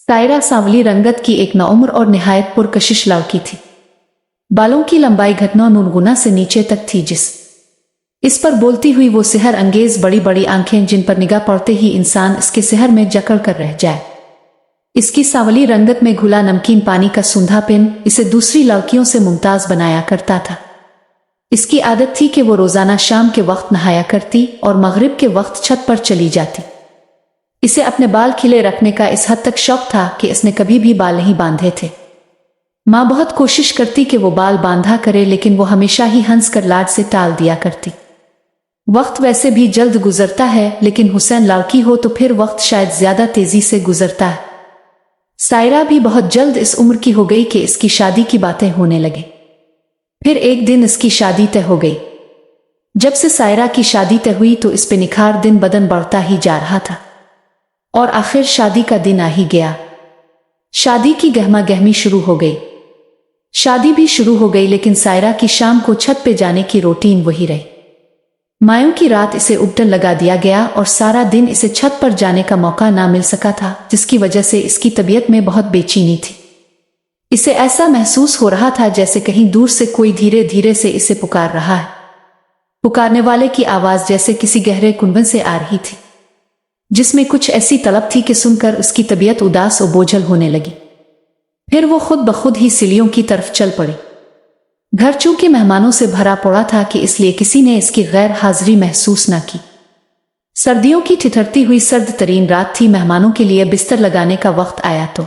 सायरा सांवली रंगत की एक नौम्र और निहायत पुरकशिश लड़की थी। बालों की लंबाई घटना नुनगुना से नीचे तक थी, इस पर बोलती हुई वो सिहर अंगेज बड़ी बड़ी आंखें जिन पर निगाह पड़ते ही इंसान इसके सिहर में जकड़ कर रह जाए। इसकी सांवली रंगत में घुला नमकीन पानी का सूंधापन इसे दूसरी लड़कियों से मुमताज बनाया करता था। इसकी आदत थी कि वो रोजाना शाम के वक्त नहाया करती और मगरिब के वक्त छत पर चली जाती। इसे अपने बाल खिले रखने का इस हद तक शौक था कि इसने कभी भी बाल नहीं बांधे थे। माँ बहुत कोशिश करती कि वो बाल बांधा करे, लेकिन वो हमेशा ही हंस कर लाड से टाल दिया करती। वक्त वैसे भी जल्द गुजरता है, लेकिन हुसैन लड़की हो तो फिर वक्त शायद ज्यादा तेजी से गुजरता है। सायरा भी बहुत जल्द इस उम्र की हो गई कि इसकी शादी की बातें होने लगे। फिर एक दिन इसकी शादी तय हो गई। जब से सायरा की शादी तय हुई तो इस पे निखार दिन बदन बढ़ता ही जा रहा था और आखिर शादी का दिन आ ही गया। शादी की गहमा गहमी शुरू हो गई। शादी भी शुरू हो गई, लेकिन सायरा की शाम को छत पे जाने की रूटीन वही रही। मायों की रात इसे उबटन लगा दिया गया और सारा दिन इसे छत पर जाने का मौका ना मिल सका था, जिसकी वजह से इसकी तबीयत में बहुत बेचैनी थी। इसे ऐसा महसूस हो रहा था जैसे कहीं दूर से कोई धीरे धीरे से इसे पुकार रहा है। पुकारने वाले की आवाज जैसे किसी गहरे कुंवन से आ रही थी, जिसमें कुछ ऐसी तलब थी कि सुनकर उसकी तबीयत उदास और बोझल होने लगी। फिर वो खुद बखुद ही सीढ़ियों की तरफ चल पड़ी। घर चूंकि मेहमानों से भरा पड़ा था कि इसलिए किसी ने इसकी गैर हाजिरी महसूस न की। सर्दियों की ठिठुरती हुई सर्द तरीन रात थी। मेहमानों के लिए बिस्तर लगाने का वक्त आया तो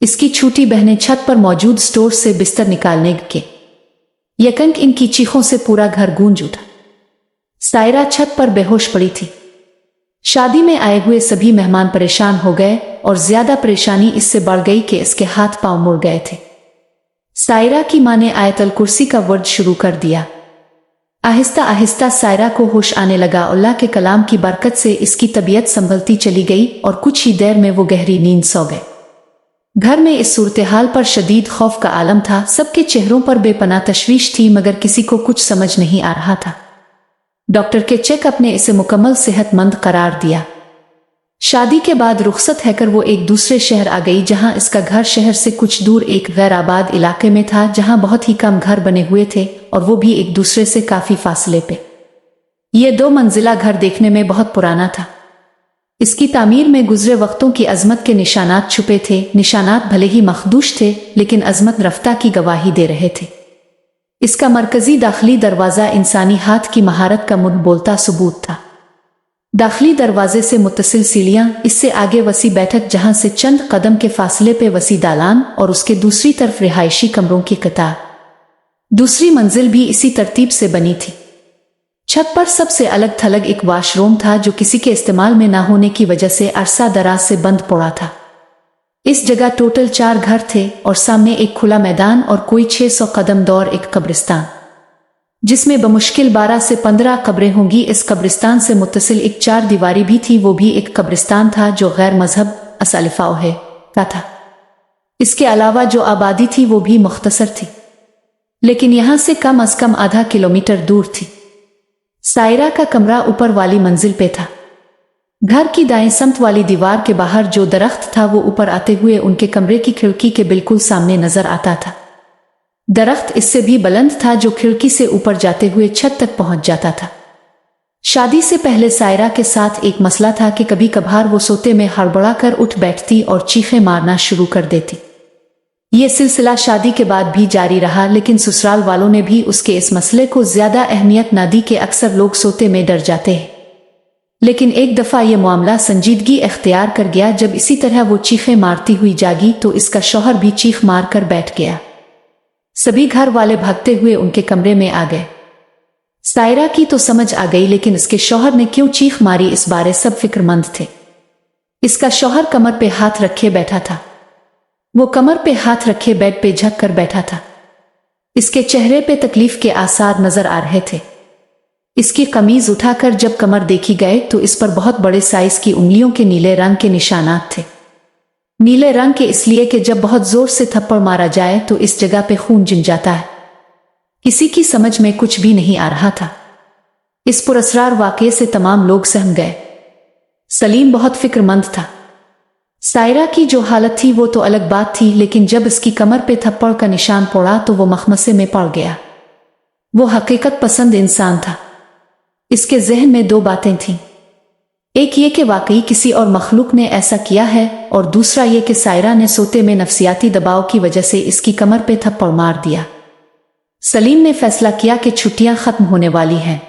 इसकी छोटी बहनें छत पर मौजूद स्टोर से बिस्तर निकालने के यकंक इनकी चीखों से पूरा घर गूंज उठा। सायरा छत पर बेहोश पड़ी थी। शादी में आए हुए सभी मेहमान परेशान हो गए और ज्यादा परेशानी इससे बढ़ गई कि इसके हाथ पांव मुड़ गए थे। सायरा की मां ने आयतल कुर्सी का वर्ड शुरू कर दिया। आहिस्ता आहिस्ता सायरा को होश आने लगा। अल्लाह के कलाम की बरकत से इसकी तबीयत संभलती चली गई और कुछ ही देर में वो गहरी नींद सो गए। घर में इस सूरत-ए-हाल पर शदीद खौफ का आलम था। सबके चेहरों पर बेपनाह तशवीश थी, मगर किसी को कुछ समझ नहीं आ रहा था। डॉक्टर के चेकअप ने इसे मुकम्मल सेहतमंद करार दिया। शादी के बाद रुखसत हैकर वो एक दूसरे शहर आ गई, जहां इसका घर शहर से कुछ दूर एक गैर आबाद इलाके में था, जहां बहुत ही कम घर बने हुए थे और वो भी एक दूसरे से काफी फासले पे। ये 2 मंजिला घर देखने में बहुत पुराना था। इसकी तामीर में गुजरे वक्तों की अजमत के निशानात छुपे थे। निशानात भले ही मखदूश थे, लेकिन अजमत रफ्ता की गवाही दे रहे थे। इसका मरकजी दाखिली दरवाजा इंसानी हाथ की महारत का मुंह बोलता सबूत था। दाखिली दरवाजे से मुत्तसिल सीढ़ियां, इससे आगे वसी बैठक जहां से चंद कदम के फासले पे वसी दालान और उसके दूसरी तरफ रिहायशी कमरों की कतार। दूसरी मंजिल भी इसी तरतीब से बनी थी। छत पर सबसे अलग थलग एक वाशरूम था, जो किसी के इस्तेमाल में ना होने की वजह से अरसा दराज से बंद पड़ा था। इस जगह टोटल 4 घर थे और सामने एक खुला मैदान और कोई 600 कदम दौर एक कब्रिस्तान, जिसमें बमुश्किल 12 से 15 कब्रें होंगी। इस कब्रिस्तान से मुत्तसिल एक 4 दीवारी भी थी। वो भी एक कब्रिस्तान था जो गैर मजहब असलिफा है का था। इसके अलावा जो आबादी थी वो भी मुख्तसर थी, लेकिन यहां से कम अज कम आधा किलोमीटर दूर थी। सायरा का कमरा ऊपर वाली मंजिल पे था। घर की दाएं समत वाली दीवार के बाहर जो दरख्त था वो ऊपर आते हुए उनके कमरे की खिड़की के बिल्कुल सामने नजर आता था। दरख्त इससे भी बुलंद था, जो खिड़की से ऊपर जाते हुए छत तक पहुंच जाता था। शादी से पहले सायरा के साथ एक मसला था कि कभी कभार वो सोते में हड़बड़ा कर उठ बैठती और चीखें मारना शुरू कर देती। ये सिलसिला शादी के बाद भी जारी रहा, लेकिन ससुराल वालों ने भी उसके इस मसले को ज्यादा अहमियत न दी कि अक्सर लोग सोते में डर जाते हैं। लेकिन एक दफा ये मामला संजीदगी इख्तियार कर गया। जब इसी तरह वो चीखें मारती हुई जागी तो इसका शौहर भी चीख मार कर बैठ गया। सभी घर वाले भागते हुए उनके कमरे में आ गए। सायरा की तो समझ आ गई, लेकिन इसके शौहर ने क्यों चीख मारी इस बारे सब फिक्रमंद थे। इसका शौहर कमर पे हाथ रखे बैठा था। वो कमर पे हाथ रखे बेड पे झक कर बैठा था। इसके चेहरे पे तकलीफ के आसार नजर आ रहे थे। इसकी कमीज उठाकर जब कमर देखी गए तो इस पर बहुत बड़े साइज की उंगलियों के नीले रंग के निशानात थे। नीले रंग के इसलिए कि जब बहुत जोर से थप्पड़ मारा जाए तो इस जगह पे खून जम जाता है। किसी की समझ में कुछ भी नहीं आ रहा था। इस पुरअसरार वाकये से तमाम लोग सहम गए। सलीम बहुत फिक्रमंद था। सायरा की जो हालत थी वो तो अलग बात थी, लेकिन जब इसकी कमर पे थप्पड़ का निशान पड़ा तो वो मखमसे में पड़ गया। वो हकीकत पसंद इंसान था। इसके जहन में दो बातें थीं, एक ये कि वाकई किसी और मखलूक ने ऐसा किया है, और दूसरा ये कि सायरा ने सोते में नफसियाती दबाव की वजह से इसकी कमर पे थप्पड़ मार दिया। सलीम ने फैसला किया कि छुट्टियां खत्म होने वाली हैं,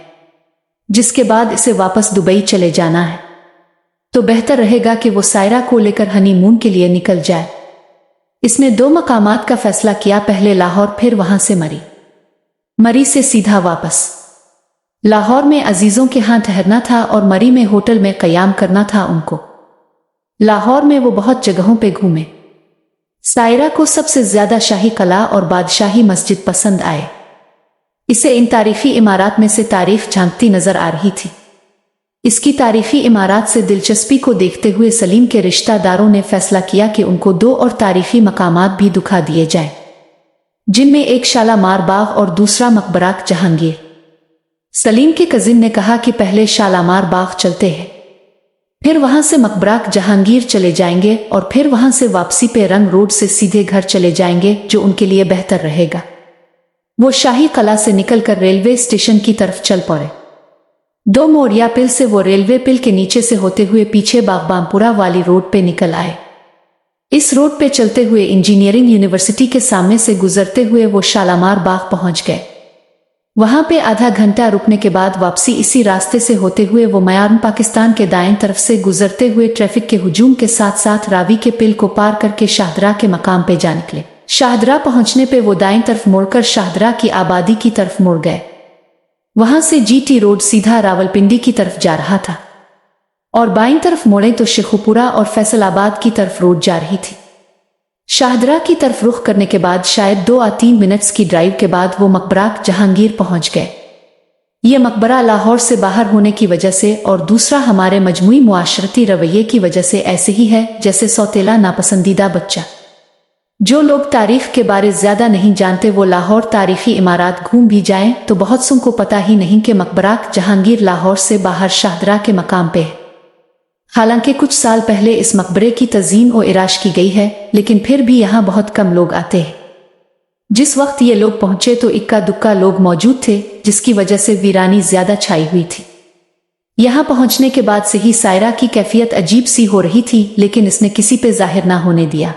जिसके बाद इसे वापस दुबई चले जाना है, तो बेहतर रहेगा कि वो सायरा को लेकर हनीमून के लिए निकल जाए। इसने 2 मकामात का फैसला किया, पहले लाहौर, फिर वहां से मरी से सीधा वापस। लाहौर में अजीजों के यहाँ ठहरना था और मरी में होटल में क़याम करना था उनको। लाहौर में वो बहुत जगहों पे घूमे। सायरा को सबसे ज्यादा शाही कला और बादशाही मस्जिद पसंद आए। इसे इन तारीखी इमारत में से तारीफ झांकती नजर आ रही थी। इसकी तारीखी इमारत से दिलचस्पी को देखते हुए सलीम के रिश्तेदारों ने फैसला किया कि उनको 2 और तारीखी मकामात भी दिखा दिए जाएं, जिनमें एक शालामार बाग और दूसरा मकबरा जहांगीर। सलीम के कजिन ने कहा कि पहले शालामार बाग चलते हैं, फिर वहां से मकबरा जहांगीर चले जाएंगे और फिर वहां से वापसी पे रंग रोड से सीधे घर चले जाएंगे, जो उनके लिए बेहतर रहेगा। वो शाही कला से निकलकर रेलवे स्टेशन की तरफ चल पड़े। 2 मोड़िया पिल से वो रेलवे पिल के नीचे से होते हुए पीछे बागबानपुरा वाली रोड पे निकल आए। इस रोड पे चलते हुए इंजीनियरिंग यूनिवर्सिटी के सामने से गुजरते हुए वो शालामार बाग पहुंच गए। वहां पे आधा घंटा रुकने के बाद वापसी इसी रास्ते से होते हुए वो म्यार पाकिस्तान के दाएं तरफ से गुजरते हुए ट्रैफिक के हुजूम के साथ साथ रावी के पिल को पार करके शाहदरा के मकाम पे जा निकले। शाहदरा पहुंचने पे वो दाएं तरफ मुड़कर शाहदरा की आबादी की तरफ मुड़ गए। वहां से जीटी रोड सीधा रावलपिंडी की तरफ जा रहा था और बाईं तरफ मुड़े तो शेखुपुरा और फैसलाबाद की तरफ रोड जा रही थी। शाहदरा की तरफ रुख करने के बाद शायद 2 या 3 मिनट्स की ड्राइव के बाद वो मकबरा जहांगीर पहुंच गए। ये मकबरा लाहौर से बाहर होने की वजह से और दूसरा हमारे मजमूई मुआशरती रवैये की वजह से ऐसे ही है जैसे सौतेला नापसंदीदा बच्चा। जो लोग तारीख के बारे ज्यादा नहीं जानते वो लाहौर तारीखी इमारत घूम भी जाएं तो बहुत सुन को पता ही नहीं कि मकबरा जहांगीर लाहौर से बाहर शाहदरा के मकाम पे है। हालांकि कुछ साल पहले इस मकबरे की तज़ीन और इराश की गई है, लेकिन फिर भी यहाँ बहुत कम लोग आते हैं। जिस वक्त ये लोग पहुंचे तो इक्का दुक्का लोग मौजूद थे, जिसकी वजह से वीरानी ज्यादा छाई हुई थी। यहाँ पहुंचने के बाद से ही सायरा की कैफियत अजीब सी हो रही थी, लेकिन इसने किसी पे जाहिर ना होने दिया।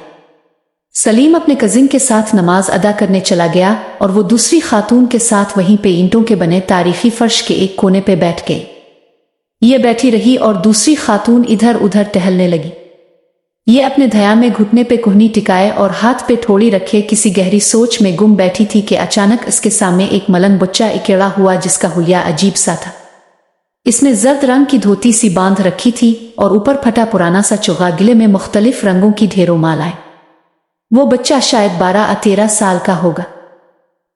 सलीम अपने कजिन के साथ नमाज अदा करने चला गया और वो दूसरी खातून के साथ वहीं पे ईंटों के बने तारीखी फर्श के एक कोने पे बैठ गई। ये बैठी रही और दूसरी खातून इधर उधर टहलने लगी। ये अपने धया में घुटने पे कोहनी टिकाए और हाथ पे ठोड़ी रखे किसी गहरी सोच में गुम बैठी थी कि अचानक इसके सामने एक मलंग बच्चा इकेड़ा हुआ, जिसका हुलिया अजीब सा था। इसने जर्द रंग की धोती सी बांध रखी थी और ऊपर फटा पुराना सा चोगा, गिले में मुख्तलिफ रंगों की ढेरों मालाएं। वो बच्चा शायद 12 या 13 साल का होगा।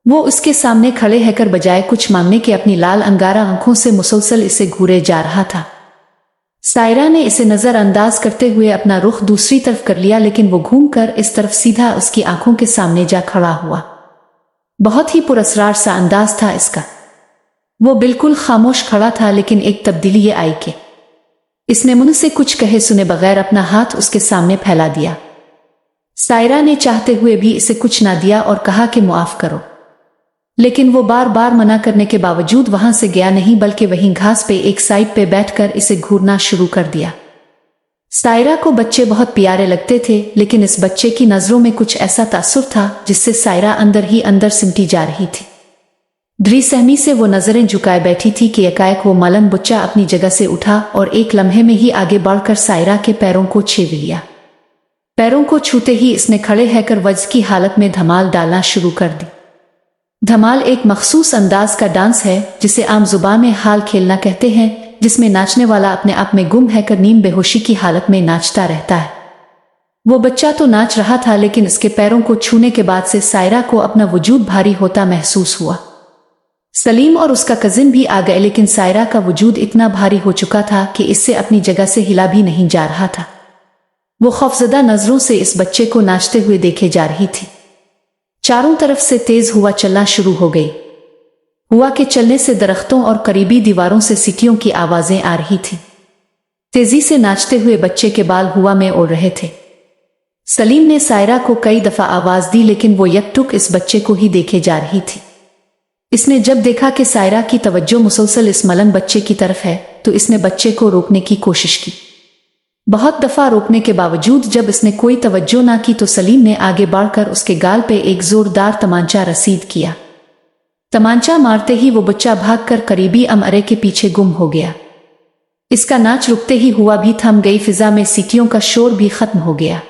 वो उसके सामने खड़े रहकर बजाय कुछ मांगने के अपनी लाल अंगारा आंखों से मुसलसल इसे घूरे जा रहा था। सायरा ने इसे नजरअंदाज करते हुए अपना रुख दूसरी तरफ कर लिया, लेकिन वो घूमकर इस तरफ सीधा उसकी आंखों के सामने जा खड़ा हुआ। बहुत ही पुरस्कार सा अंदाज था इसका। वो बिल्कुल खामोश खड़ा था, लेकिन एक तब्दीली ये आई कि इसने मुंह से कुछ कहे सुने बगैर अपना हाथ उसके सामने फैला दिया। सायरा ने चाहते हुए भी इसे कुछ ना दिया और कहा कि माफ करो, लेकिन वो बार बार मना करने के बावजूद वहां से गया नहीं, बल्कि वहीं घास पे एक साइड पे बैठकर इसे घूरना शुरू कर दिया। सायरा को बच्चे बहुत प्यारे लगते थे, लेकिन इस बच्चे की नजरों में कुछ ऐसा तासुर था जिससे सायरा अंदर ही अंदर सिमटी जा रही थी। द्रिसहमी से वो नजरें झुकाए बैठी थी कि एकाएक वो मलंग बच्चा अपनी जगह से उठा और एक लम्हे में ही आगे बढ़कर सायरा के पैरों को छू लिया। पैरों को छूते ही इसने खड़े रहकर वज्र की हालत में धमाल डालना शुरू कर दी। धमाल एक मखसूस अंदाज का डांस है जिसे आम जुबान में हाल खेलना कहते हैं, जिसमें नाचने वाला अपने आप में गुम रहकर नीम बेहोशी की हालत में नाचता रहता है। वो बच्चा तो नाच रहा था, लेकिन इसके पैरों को छूने के बाद से सायरा को अपना वजूद भारी होता महसूस हुआ। सलीम और उसका कजिन भी आ गए, लेकिन सायरा का वजूद इतना भारी हो चुका था कि इससे अपनी जगह से हिला भी नहीं जा रहा था। वो खौफजदा नजरों से इस बच्चे को नाचते हुए देखे जा रही थी। चारों तरफ से तेज हुआ चलना शुरू हो गई। हुआ के चलने से दरख्तों और करीबी दीवारों से सीटियों की आवाजें आ रही थी। तेजी से नाचते हुए बच्चे के बाल हवा में उड़ रहे थे। सलीम ने सायरा को कई दफा आवाज दी, लेकिन वो यकटुक इस बच्चे को ही देखे जा रही थी। इसने जब देखा कि सायरा की तवज्जो मुसलसल इस मलंग बच्चे की तरफ है, तो इसने बच्चे को रोकने की कोशिश की। बहुत दफा रोकने के बावजूद जब इसने कोई तवज्जो ना की तो सलीम ने आगे बढ़कर उसके गाल पे एक जोरदार तमांचा रसीद किया। तमांचा मारते ही वो बच्चा भागकर करीबी अमरे के पीछे गुम हो गया। इसका नाच रुकते ही हुआ भी थम गई, फिजा में सीटियों का शोर भी खत्म हो गया।